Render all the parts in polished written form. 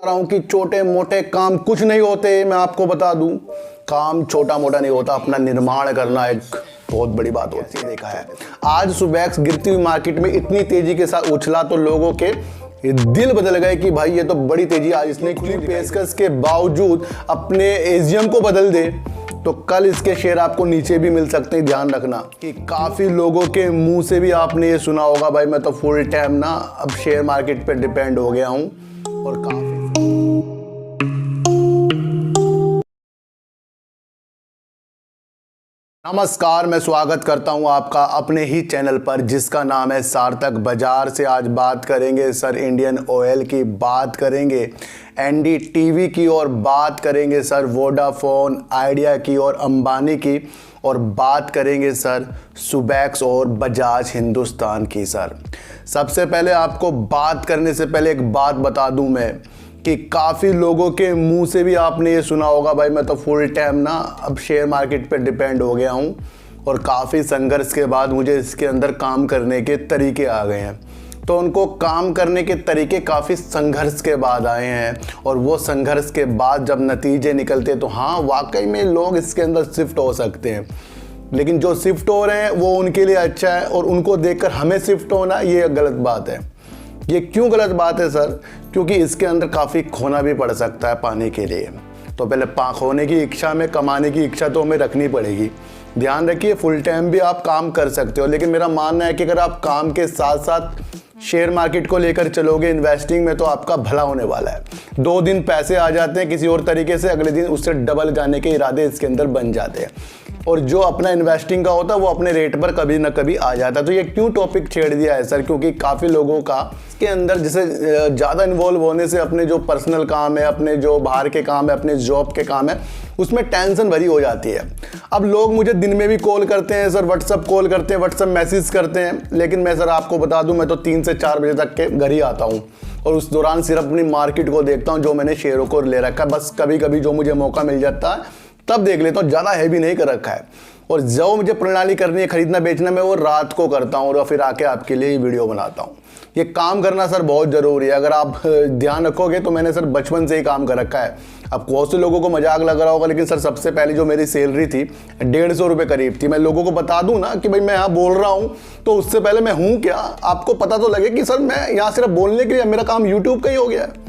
रहा हूँ कि छोटे मोटे काम कुछ नहीं होते। मैं आपको बता दूं, काम छोटा मोटा नहीं होता, अपना निर्माण करना एक बहुत बड़ी बात होती है। देखा है आज सुबैक्स गिरती हुई मार्केट में इतनी तेजी के साथ उछला तो लोगों के दिल बदल गए कि भाई ये तो बड़ी तेजी। आज इसने खुली पेशकश के बावजूद अपने एजीएम को बदल दे तो कल इसके शेयर आपको नीचे भी मिल सकते हैं। ध्यान रखना कि काफ़ी लोगों के मुंह से भी आपने ये सुना होगा, भाई मैं तो फुल टाइम ना अब शेयर मार्केट पे डिपेंड हो गया हूँ। और काफ़ी नमस्कार, मैं स्वागत करता हूं आपका अपने ही चैनल पर जिसका नाम है सार्थक बाजार से। आज बात करेंगे सर इंडियन ऑयल की, बात करेंगे एनडीटीवी की, और बात करेंगे सर वोडाफोन आइडिया की और अंबानी की, और बात करेंगे सर सुबैक्स और बजाज हिंदुस्तान की। सर सबसे पहले आपको बात करने से पहले एक बात बता दूं मैं कि काफ़ी लोगों के मुंह से भी आपने ये सुना होगा, भाई मैं तो फुल टाइम ना अब शेयर मार्केट पे डिपेंड हो गया हूँ और काफ़ी संघर्ष के बाद मुझे इसके अंदर काम करने के तरीके आ गए हैं। तो उनको काम करने के तरीके काफ़ी संघर्ष के बाद आए हैं, और वो संघर्ष के बाद जब नतीजे निकलते तो हाँ वाकई में लोग इसके अंदर शिफ्ट हो सकते हैं। लेकिन जो शिफ्ट हो रहे हैं वो उनके लिए अच्छा है, और उनको देखकर हमें शिफ्ट होना ये गलत बात है। ये क्यों गलत बात है सर? क्योंकि इसके अंदर काफ़ी खोना भी पड़ सकता है पाने के लिए। तो पहले खोने की इच्छा में कमाने की इच्छा तो हमें रखनी पड़ेगी। ध्यान रखिए फुल टाइम भी आप काम कर सकते हो, लेकिन मेरा मानना है कि अगर आप काम के साथ साथ शेयर मार्केट को लेकर चलोगे इन्वेस्टिंग में तो आपका भला होने वाला है। 2 दिन पैसे आ जाते हैं किसी और तरीके से, अगले दिन उससे डबल जाने के इरादे इसके अंदर बन जाते हैं, और जो अपना इन्वेस्टिंग का होता है वो अपने रेट पर कभी ना कभी आ जाता है। तो ये क्यों टॉपिक छेड़ दिया है सर? क्योंकि काफ़ी लोगों का इसके अंदर जैसे ज़्यादा इन्वॉल्व होने से अपने जो पर्सनल काम है, अपने जो बाहर के काम है, अपने जॉब के काम है, उसमें टेंशन भरी हो जाती है। अब लोग मुझे दिन में भी कॉल करते हैं सर, व्हाट्सअप कॉल करते हैं, व्हाट्सअप मैसेज करते हैं, लेकिन मैं सर आपको बता दूं मैं तो 3 से 4 बजे तक के घर ही आता हूं, और उस दौरान सिर्फ अपनी मार्केट को देखता हूं जो मैंने शेयरों को ले रखा है। बस कभी कभी जो मुझे मौका मिल जाता है तब देख लेता हूँ, ज़्यादा हैवी नहीं कर रखा है। और जो मुझे प्रणाली करनी है खरीदना बेचना, मैं वो रात को करता हूँ और फिर आके आपके लिए वीडियो बनाता हूँ। ये काम करना सर बहुत ज़रूरी है। अगर आप ध्यान रखोगे तो मैंने सर बचपन से ही काम कर रखा है। अब बहुत से लोगों को मजाक लग रहा होगा, लेकिन सर सबसे पहले जो मेरी सैलरी थी 150 रुपये करीब थी। मैं लोगों को बता दूं ना कि भाई मैं यहाँ बोल रहा हूँ तो उससे पहले मैं हूँ क्या, आपको पता तो लगे कि सर मैं यहाँ सिर्फ बोलने के लिए, मेरा काम यूट्यूब का ही हो गया है।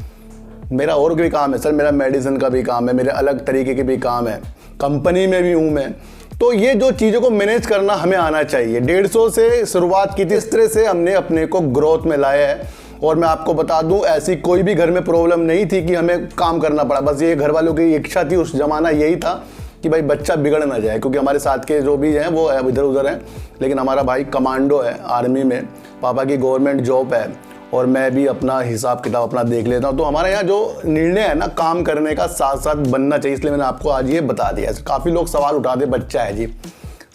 मेरा और भी काम है सर, मेरा मेडिसिन का भी काम है, मेरे अलग तरीके के भी काम है, कंपनी में भी हूँ मैं। तो ये जो चीज़ों को मैनेज करना हमें आना चाहिए। 150 से शुरुआत की थी, इस तरह से हमने अपने को ग्रोथ में लाया है। और मैं आपको बता दूं ऐसी कोई भी घर में प्रॉब्लम नहीं थी कि हमें काम करना पड़ा। बस ये घर वालों की इच्छा थी उस जमाना, यही था कि भाई बच्चा बिगड़ ना जाए, क्योंकि हमारे साथ के जो भी हैं वो इधर उधर हैं, लेकिन हमारा भाई कमांडो है आर्मी में, पापा की गवर्नमेंट जॉब है, और मैं भी अपना हिसाब किताब अपना देख लेता हूँ। तो हमारे यहाँ जो निर्णय है ना काम करने का साथ साथ बनना चाहिए, इसलिए मैंने आपको आज ये बता दिया। काफ़ी लोग सवाल उठाते बच्चा है जी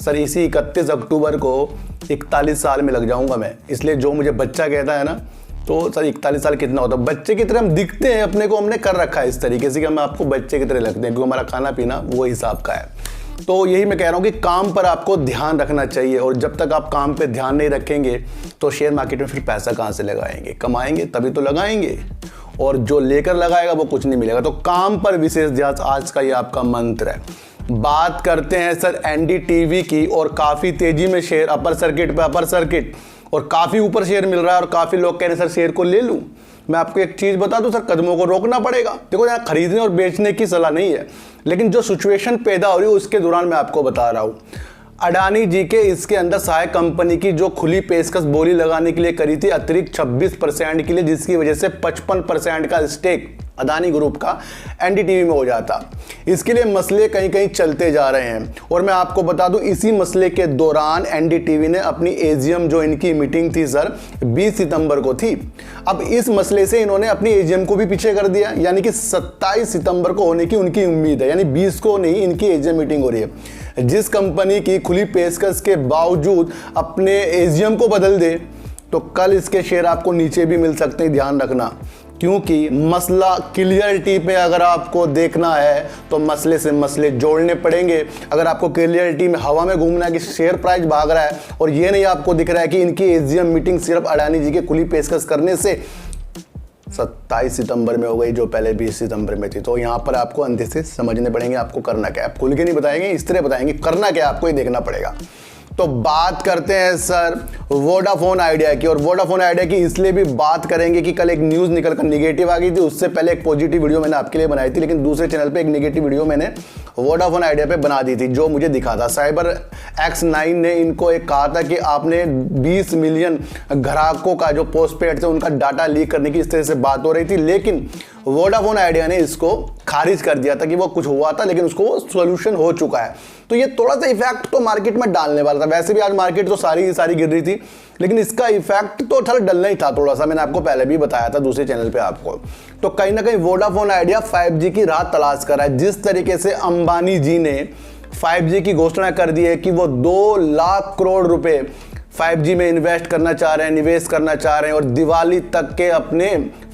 सर, इसी 31 अक्टूबर को 41 साल में लग जाऊँगा मैं, इसलिए जो मुझे बच्चा कहता है ना, तो सर 41 साल कितना होता है? बच्चे की तरह हम दिखते हैं, अपने को हमने कर रखा है इस तरीके से कि हम आपको बच्चे की तरह लगते हैं, क्योंकि हमारा खाना पीना वो हिसाब का है। तो यही मैं कह रहा हूँ कि काम पर आपको ध्यान रखना चाहिए, और जब तक आप काम पे ध्यान नहीं रखेंगे तो शेयर मार्केट में फिर पैसा कहाँ से लगाएंगे? कमाएंगे तभी तो लगाएंगे, और जो लेकर लगाएगा वो कुछ नहीं मिलेगा। तो काम पर विशेष ध्यान आज का ये आपका मंत्र है। बात करते हैं सर एनडीटीवी की, और काफ़ी तेजी में शेयर अपर सर्किट पे अपर सर्किट, और काफ़ी ऊपर शेयर मिल रहा है, और काफ़ी लोग कह रहे हैं सर शेयर को ले लूँ। मैं आपको एक चीज़ बता दूं सर, कदमों को रोकना पड़ेगा। देखो यहाँ खरीदने और बेचने की सलाह नहीं है, लेकिन जो सिचुएशन पैदा हो रही है उसके दौरान मैं आपको बता रहा हूँ। अडानी जी के इसके अंदर सहायक कंपनी की जो खुली पेशकश बोली लगाने के लिए करी थी अतिरिक्त 26% के लिए, जिसकी वजह से 55% का स्टेक अदानी ग्रुप का एनडीटीवी में हो जाता। इसके लिए मसले कहीं कहीं चलते जा रहे हैं, और मैं आपको बता दूं इसी मसले के दौरान एनडीटीवी ने अपनी एजीएम जो इनकी मीटिंग थी सर 20 सितंबर को थी। अब इस मसले से इन्होंने अपनी एजीएम को भी पीछे कर दिया, यानी कि 27 सितंबर को होने की उनकी उम्मीद है, यानी 20 को नहीं इनकी एजीएम मीटिंग हो रही है। जिस कंपनी की खुली पेशकश के बावजूद अपने एजीएम को बदल दे तो कल इसके शेयर आपको नीचे भी मिल सकते हैं। ध्यान रखना, क्योंकि मसला क्लियरिटी पे अगर आपको देखना है तो मसले से मसले जोड़ने पड़ेंगे। अगर आपको क्लियरिटी में हवा में घूमना है कि शेयर प्राइस भाग रहा है, और ये नहीं आपको दिख रहा है कि इनकी एजीएम मीटिंग सिर्फ अडानी जी के खुली पेशकश करने से 27 सितंबर में हो गई, जो पहले 20 सितंबर में थी। तो यहाँ पर आपको अंधे से समझने पड़ेंगे आपको करना क्या है। आप खुल के नहीं बताएंगे, इस तरह बताएंगे करना क्या है, आपको ही देखना पड़ेगा। तो बात करते हैं सर वोडाफोन आइडिया की, और वोडाफोन आइडिया की इसलिए भी बात करेंगे कि कल एक न्यूज़ निकलकर निगेटिव आ गई थी। उससे पहले एक पॉजिटिव वीडियो मैंने आपके लिए बनाई थी, लेकिन दूसरे चैनल पे एक निगेटिव वीडियो मैंने वोडाफोन आइडिया पे बना दी थी, जो मुझे दिखा था। साइबर X9 ने इनको एक कहा था कि आपने 20 मिलियन ग्राहकों का जो पोस्टपेड थे उनका डाटा लीक करने की इस तरह से बात हो रही थी, लेकिन वोडाफोन आइडिया ने इसको खारिज कर दिया था कि वो कुछ हुआ था, लेकिन उसको सोल्यूशन हो चुका है। तो ये थोड़ा सा इफेक्ट तो मार्केट में डालने वाला था। वैसे भी आज मार्केट तो सारी गिर रही थी, लेकिन इसका इफेक्ट तो थोड़ा डलना ही था थोड़ा सा। मैंने आपको पहले भी बताया था दूसरे चैनल पे आपको। तो कहीं ना कहीं वोडाफोन आइडिया 5G की राह तलाश कर रहा है। जिस तरीके से अंबानी जी ने 5G की घोषणा कर दी है कि वो 2 लाख करोड़ रुपए 5G में इन्वेस्ट करना चाह रहे हैं, निवेश करना चाह रहे हैं, और दिवाली तक के अपने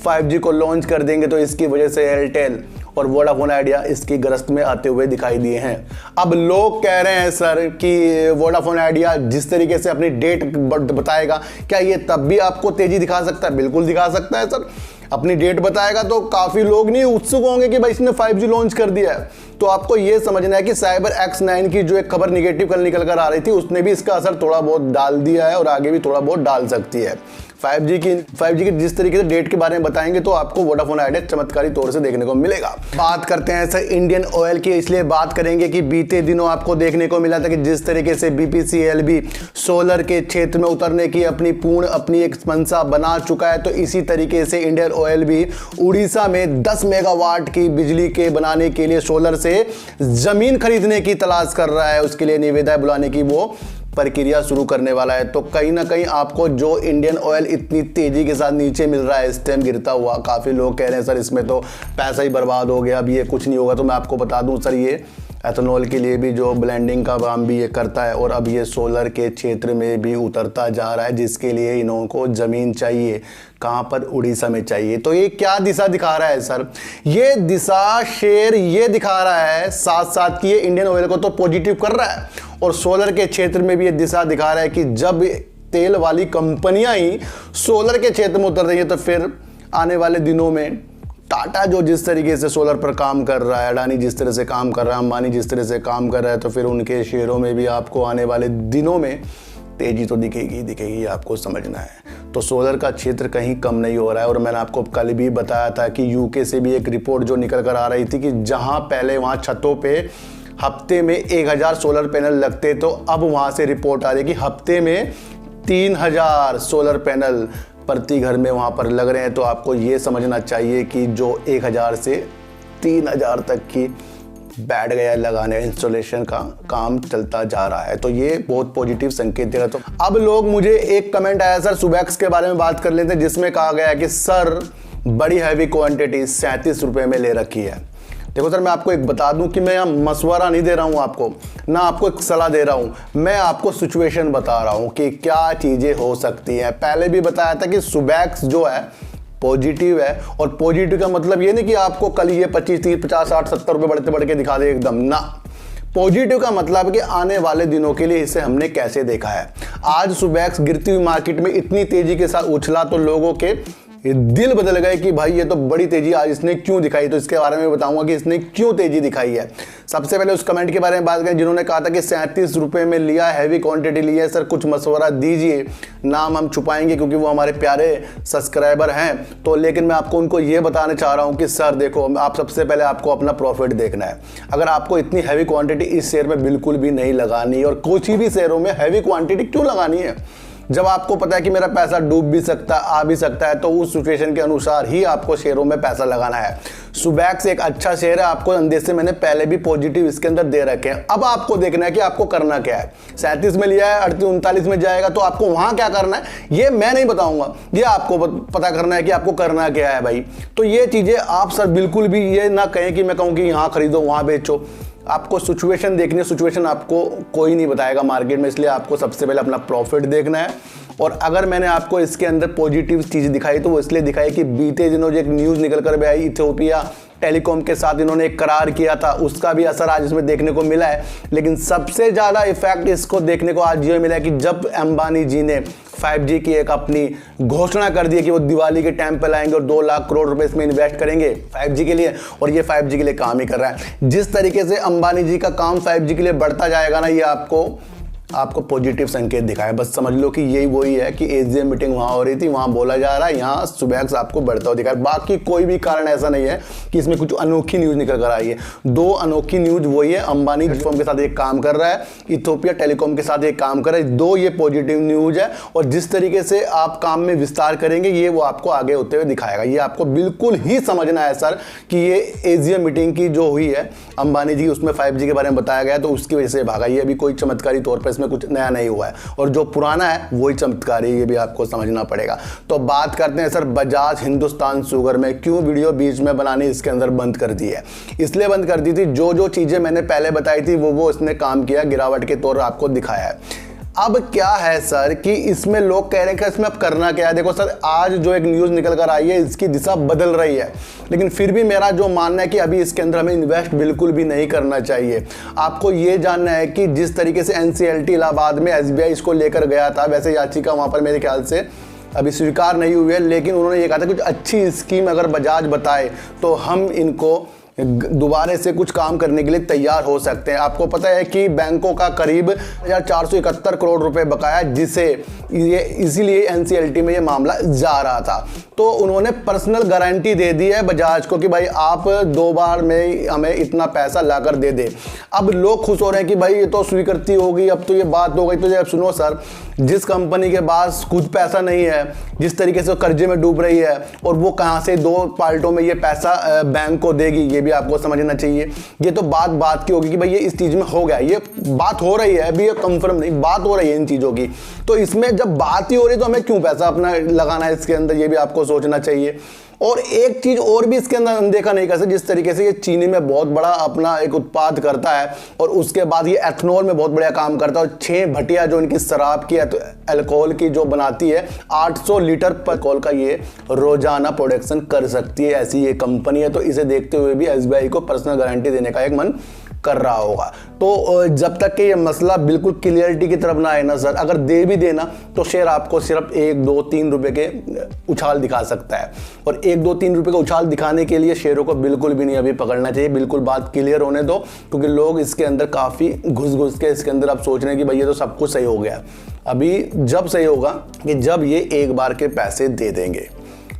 5G को लॉन्च कर देंगे, तो इसकी वजह से एयरटेल और वोडाफोन आइडिया इसकी गिरफ्त में आते हुए दिखाई दिए हैं। अब लोग कह रहे हैं सर कि वोडाफोन आइडिया जिस तरीके से अपनी डेट बताएगा, क्या ये तब भी आपको तेजी दिखा सकता है? बिल्कुल दिखा सकता है सर। अपनी डेट बताएगा तो काफ़ी लोग नहीं उत्सुक होंगे कि भाई इसने 5G लॉन्च कर दिया है। तो आपको ये समझना है कि साइबर X9 की जो एक खबर निगेटिव कल निकल कर आ रही थी, उसने भी इसका असर थोड़ा बहुत डाल दिया है और आगे भी थोड़ा बहुत डाल सकती है। 5G की जिस तरीके से डेट के बारे में बताएंगे तो आपको वोडाफोन आइडिया चमत्कारी तौर से देखने को मिलेगा। बात करते हैं सर इंडियन ऑयल की, इसलिए बात करेंगे कि बीते दिनों आपको देखने को मिला था कि जिस तरीके से BPCL भी सोलर के क्षेत्र में उतरने की अपनी एक मंशा बना चुका है, तो इसी तरीके से इंडियन ऑयल भी उड़ीसा में 10 मेगावाट की बिजली के बनाने के लिए सोलर से जमीन खरीदने की तलाश कर रहा है। उसके लिए निविदा बुलाने की वो प्रक्रिया शुरू करने वाला है। तो कहीं ना कहीं आपको जो इंडियन ऑयल इतनी तेजी के साथ नीचे मिल रहा है इस टाइम गिरता हुआ, काफ़ी लोग कह रहे हैं सर इसमें तो पैसा ही बर्बाद हो गया, अब ये कुछ नहीं होगा। तो मैं आपको बता दूं सर, ये एथेनॉल के लिए भी जो ब्लेंडिंग का काम भी ये करता है, और अब ये सोलर के क्षेत्र में भी उतरता जा रहा है, जिसके लिए इनको ज़मीन चाहिए। कहाँ पर? उड़ीसा में चाहिए। तो ये क्या दिशा दिखा रहा है सर? ये दिशा शेयर ये दिखा रहा है साथ साथ कि ये इंडियन ऑयल को तो पॉजिटिव कर रहा है, और सोलर के क्षेत्र में भी ये दिशा दिखा रहा है कि जब तेल वाली कंपनियां ही सोलर के क्षेत्र में उतर रही है, तो फिर आने वाले दिनों में टाटा जो जिस तरीके से सोलर पर काम कर रहा है, अडानी जिस तरह से काम कर रहा है, अंबानी जिस तरह से काम कर रहा है, तो फिर उनके शेयरों में भी आपको आने वाले दिनों में तेजी तो दिखेगी, आपको समझना है। तो सोलर का क्षेत्र कहीं कम नहीं हो रहा है। और मैंने आपको कल भी बताया था कि यूके से भी एक रिपोर्ट जो निकल कर आ रही थी कि जहां पहले वहां छतों पे हफ्ते में 1000 सोलर पैनल लगते, तो अब वहां से रिपोर्ट आ रही है कि हफ्ते में 3000 सोलर पैनल प्रति घर में वहां पर लग रहे हैं। तो आपको ये समझना चाहिए कि जो 1000 से 3000 तक की बैठ गया लगाने इंस्टॉलेशन का काम चलता जा रहा है। तो ये बहुत पॉजिटिव संकेत दे रहा है। तो अब लोग मुझे एक कमेंट आया सर सुबैक्स के बारे में बात कर लेते हैं, जिसमें कहा गया कि सर बड़ी हैवी क्वांटिटी 37 रुपए में ले रखी है। देखो सर, मैं आपको एक बता दूं कि मैं यहाँ मशवरा नहीं दे रहा हूँ आपको, ना आपको एक सलाह दे रहा हूँ, मैं आपको सिचुएशन बता रहा हूँ कि क्या चीज़ें हो सकती हैं। पहले भी बताया था कि सुबैक्स जो है पॉजिटिव है, और पॉजिटिव का मतलब ये नहीं कि आपको कल ये 25, 30, 50, 60, 70 रुपये बढ़ते के दिखा दे एकदम ना। पॉजिटिव का मतलब कि आने वाले दिनों के लिए इसे हमने कैसे देखा है। आज सुबैक्स गिरती हुई मार्केट में इतनी तेजी के साथ उछला तो लोगों के दिल बदल गए कि भाई ये तो बड़ी तेजी आज इसने क्यों दिखाई। तो इसके बारे में बताऊंगा कि इसने क्यों तेजी दिखाई है। सबसे पहले उस कमेंट के बारे में बात करें जिन्होंने कहा था कि 37 रुपये में लिया, हैवी क्वांटिटी लिया है, सर कुछ मशवरा दीजिए। नाम हम छुपाएंगे क्योंकि वो हमारे प्यारे सब्सक्राइबर हैं, तो लेकिन मैं आपको उनको ये बताना चाह रहा हूँ कि सर देखो, आप सबसे पहले आपको अपना प्रॉफिट देखना है। अगर आपको इतनी हैवी क्वांटिटी इस शेयर में बिल्कुल भी नहीं लगानी, और कुछ भी शेयरों में हैवी क्वांटिटी क्यों लगानी है जब आपको पता है कि मेरा पैसा डूब भी सकता है, आ भी सकता है, तो उस सिचुएशन के अनुसार ही आपको शेयरों में पैसा लगाना है। सुबैक्स एक अच्छा शेयर है, आपको अंदेश से मैंने पहले भी पॉजिटिव इसके अंदर दे रखे हैं। अब आपको देखना है कि आपको करना क्या है। 37 में लिया है, 38, 39 में जाएगा, तो आपको वहां क्या करना है ये मैं नहीं बताऊंगा, ये आपको पता करना है कि आपको करना क्या है भाई। तो ये चीजें आप सर बिल्कुल भी ये ना कहें कि मैं कहूँ कि यहाँ खरीदो वहां बेचो। आपको सिचुएशन देखनी है, सिचुएशन आपको कोई नहीं बताएगा मार्केट में, इसलिए आपको सबसे पहले अपना प्रॉफिट देखना है। और अगर मैंने आपको इसके अंदर पॉजिटिव चीज़ दिखाई तो वो इसलिए दिखाई कि बीते दिनों जो एक न्यूज़ निकल कर भी आई इथियोपिया टेलीकॉम के साथ इन्होंने एक करार किया था, उसका भी असर आज इसमें देखने को मिला है। लेकिन सबसे ज़्यादा इफेक्ट इसको देखने को आज ये मिला है कि जब अंबानी जी ने 5G की एक अपनी घोषणा कर दी है कि वो दिवाली के टाइम पे लाएंगे और 2 लाख करोड़ रुपए इसमें इन्वेस्ट करेंगे 5G के लिए, और ये 5G के लिए काम ही कर रहा है। जिस तरीके से अंबानी जी का काम 5G के लिए बढ़ता जाएगा ना, ये आपको पॉजिटिव संकेत दिखाए। बस समझ लो कि यही वही है कि एजीएम मीटिंग वहाँ हो रही थी, वहाँ बोला जा रहा है, यहाँ सुबह आपको बढ़ता हुआ दिखाए। बाकी कोई भी कारण ऐसा नहीं है कि इसमें कुछ अनोखी न्यूज़ निकल कर आई है। 2 अनोखी न्यूज़ वही है, अंबानी प्लेटफॉर्म के साथ एक काम कर रहा है, इथियोपिया टेलीकॉम के साथ एक काम कर रहा है। 2 ये पॉजिटिव न्यूज़ है, और जिस तरीके से आप काम में विस्तार करेंगे ये वो आपको आगे होते हुए दिखाएगा। ये आपको बिल्कुल ही समझना है सर कि ये एजीएम मीटिंग की जो हुई है अंबानी जी, उसमें 5G के बारे में बताया गया, तो उसकी वजह से भागा। ये अभी कोई चमत्कारी तौर पर में कुछ नया नहीं हुआ है, और जो पुराना है वही चमत्कारी, ये भी आपको समझना पड़ेगा। तो बात करते हैं सर बजाज हिंदुस्तान शुगर में क्यों वीडियो बीच में बनानी इसके अंदर बंद कर दी है। इसलिए बंद कर दी थी, जो चीजें मैंने पहले बताई थी वो इसने काम किया, गिरावट के तौर आपको दिखाया है। अब क्या है सर कि इसमें लोग कह रहे हैं कि इसमें अब करना क्या है। देखो सर, आज जो एक न्यूज़ निकल कर आई है इसकी दिशा बदल रही है, लेकिन फिर भी मेरा जो मानना है कि अभी इसके अंदर हमें इन्वेस्ट बिल्कुल भी नहीं करना चाहिए। आपको ये जानना है कि जिस तरीके से NCLT इलाहाबाद में SBI इसको लेकर गया था, वैसे याचिका वहाँ पर मेरे ख्याल से अभी स्वीकार नहीं हुई है, लेकिन उन्होंने ये कहा था कुछ अच्छी स्कीम अगर बजाज बताए तो हम इनको दोबारा से कुछ काम करने के लिए तैयार हो सकते हैं। आपको पता है कि बैंकों का करीब 1471 करोड़ रुपए बकाया, जिसे ये इसीलिए NCLT में ये मामला जा रहा था। तो उन्होंने पर्सनल गारंटी दे दी है बजाज को कि भाई आप 2 बार में हमें इतना पैसा लाकर दे दे। अब लोग खुश हो रहे हैं कि भाई ये तो स्वीकृति होगी, अब तो ये बात हो गई। तो अब सुनो सर, जिस कंपनी के पास खुद पैसा नहीं है, जिस तरीके से कर्जे में डूब रही है, और वो कहाँ से 2 पार्टों में ये पैसा बैंक को देगी, ये भी आपको समझना चाहिए। ये तो बात की होगी कि भाई ये इस चीज में हो गया, ये बात हो रही है, अभी ये कंफर्म नहीं, बात हो रही है इन चीजों की। तो इसमें जब बात ही हो रही है तो हमें क्यों पैसा अपना लगाना है इसके अंदर, ये भी आपको सोचना चाहिए। और एक चीज और भी इसके अंदर अनदेखा नहीं कर सकते, जिस तरीके से ये चीनी में बहुत बड़ा अपना एक उत्पाद करता है, और उसके बाद ये एथनॉल में बहुत बढ़िया काम करता है। और 6 भटिया जो इनकी शराब की अल्कोहल की जो बनाती है, 800 लीटर पर अल्कोहल का ये रोजाना प्रोडक्शन कर सकती है, ऐसी ये कंपनी है। तो इसे देखते हुए भी SBI को पर्सनल गारंटी देने का एक मन कर रहा होगा। तो जब तक कि ये मसला बिल्कुल क्लियरिटी की तरफ ना आए ना सर, अगर दे भी देना तो शेयर आपको सिर्फ 1, 2, 3 रुपए के उछाल दिखा सकता है, और 1, 2, 3 रुपए का उछाल दिखाने के लिए शेयरों को बिल्कुल भी नहीं अभी पकड़ना चाहिए। बिल्कुल बात क्लियर होने दो, क्योंकि लोग इसके अंदर काफ़ी घुस के इसके अंदर अब सोच रहे हैं कि भाई ये तो सब कुछ सही हो गया। अभी जब सही होगा कि जब ये एक बार के पैसे दे देंगे।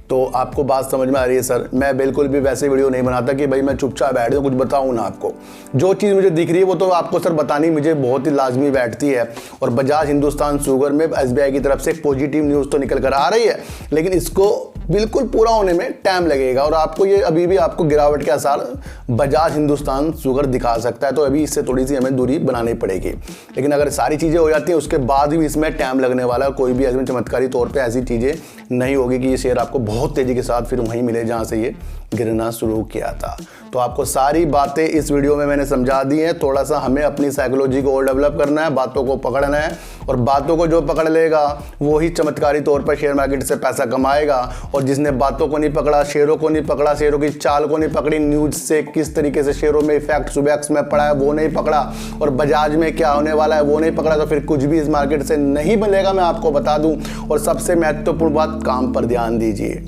तो आपको बात समझ में आ रही है सर। मैं बिल्कुल भी वैसे वीडियो नहीं बनाता कि भाई मैं चुपचाप बैठ जाऊँ, कुछ बताऊँ ना आपको। जो चीज़ मुझे दिख रही है वो तो आपको सर बतानी मुझे बहुत ही लाजमी बैठती है। और बजाज हिंदुस्तान शुगर में SBI की तरफ से एक पॉजिटिव न्यूज़ तो निकल कर आ रही है, लेकिन इसको बिल्कुल पूरा होने में टाइम लगेगा, और आपको ये अभी भी आपको गिरावट के आसार बजाज हिंदुस्तान शुगर दिखा सकता है। तो अभी इससे थोड़ी सी हमें दूरी बनानी पड़ेगी, लेकिन अगर सारी चीज़ें हो जाती हैं उसके बाद भी इसमें टाइम लगने वाला है। कोई भी ऐसे चमत्कारी तौर पे ऐसी चीज़ें नहीं होगी कि ये शेयर आपको बहुत तेज़ी के साथ फिर वहीं मिले जहाँ से ये गिरना शुरू किया था। तो आपको सारी बातें इस वीडियो में मैंने समझा दी हैं। थोड़ा सा हमें अपनी साइकोलॉजी को और डेवलप करना है, बातों को पकड़ना है, और बातों को जो पकड़ लेगा वो ही चमत्कारी तौर पर शेयर मार्केट से पैसा कमाएगा। और जिसने बातों को नहीं पकड़ा, शेयरों को नहीं पकड़ा, शेयरों की चाल को नहीं पकड़ी, न्यूज़ से किस तरीके से शेयरों में इफेक्ट सुबह में पड़ा है वो नहीं पकड़ा, और बजाज में क्या होने वाला है वो नहीं पकड़ा, तो फिर कुछ भी इस मार्केट से नहीं मिलेगा, मैं आपको बता दूं। और सबसे महत्वपूर्ण बात, काम पर ध्यान दीजिए,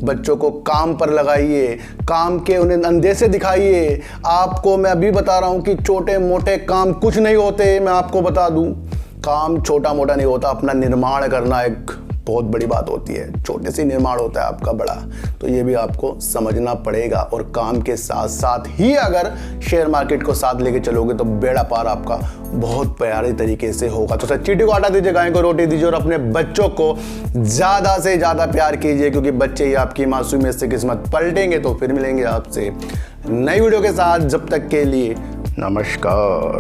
बच्चों को काम पर लगाइए, काम के उन्हें अंदेशे दिखाइए। आपको मैं अभी बता रहा हूं कि छोटे मोटे काम कुछ नहीं होते, मैं आपको बता दूं, काम छोटा मोटा नहीं होता। अपना निर्माण करना एक बहुत बड़ी बात होती है, छोटे से निर्माण होता है आपका बड़ा। तो ये भी आपको समझना पड़ेगा, और काम के साथ साथ ही अगर शेयर मार्केट को साथ लेके चलोगे तो बेड़ा पार आपका बहुत प्यारे तरीके से होगा। तो सर चींटी को आटा दीजिए, गाय को रोटी दीजिए, और अपने बच्चों को ज़्यादा से ज़्यादा प्यार कीजिए, क्योंकि बच्चे ही आपकी मासूमियत से किस्मत पलटेंगे। तो फिर मिलेंगे आपसे नई वीडियो के साथ, जब तक के लिए नमस्कार।